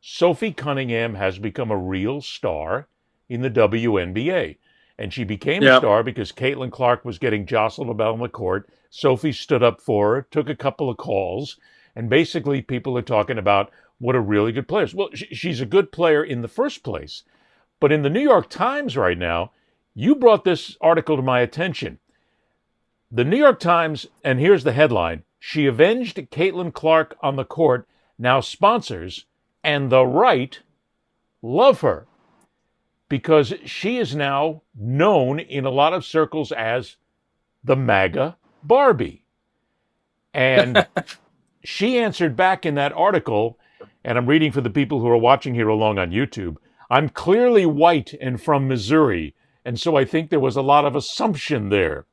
Sophie Cunningham has become a real star in the WNBA. And she became a Yep. star because Caitlin Clark was getting jostled about on the court. Sophie stood up for her, took a couple of calls, and basically people are talking about what a really good player is. Well, she's a good player in the first place. But in the New York Times right now, you brought this article to my attention. The New York Times, and here's the headline: She avenged Caitlin Clark on the court, now sponsors, and the right love her because she is now known in a lot of circles as the MAGA Barbie. And she answered back in that article, and I'm reading for the people who are watching here along on YouTube. I'm clearly white and from Missouri, and so I think there was a lot of assumption there.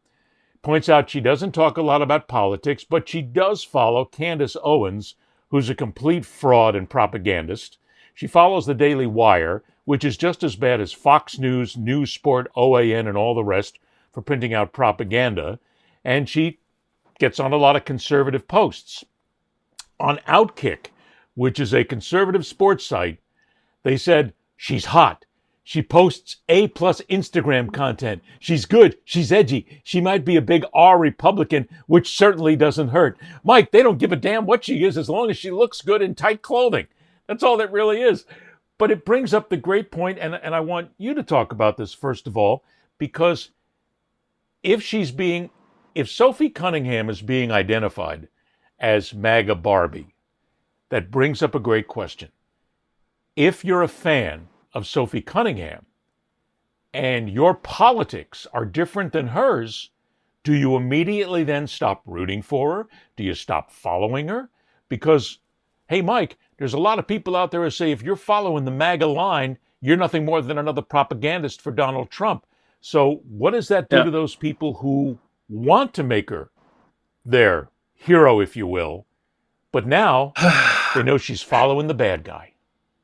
Points out she doesn't talk a lot about politics, but she does follow Candace Owens, who's a complete fraud and propagandist. She follows the Daily Wire, which is just as bad as Fox News, News Sport, OAN, and all the rest for printing out propaganda. And she gets on a lot of conservative posts. On Outkick, which is a conservative sports site, they said, she's hot. She posts A-plus Instagram content. She's good. She's edgy. She might be a big R Republican, which certainly doesn't hurt. Mike, they don't give a damn what she is as long as she looks good in tight clothing. That's all that really is. But it brings up the great point, and I want you to talk about this first of all, because if Sophie Cunningham is being identified as MAGA Barbie, that brings up a great question. If you're a fan of Sophie Cunningham and your politics are different than hers, do you immediately then stop rooting for her? Do you stop following her? Because, hey, Mike, there's a lot of people out there who say if you're following the MAGA line, you're nothing more than another propagandist for Donald Trump. So what does that do Yeah. to those people who want to make her their hero, if you will, but now they know she's following the bad guy?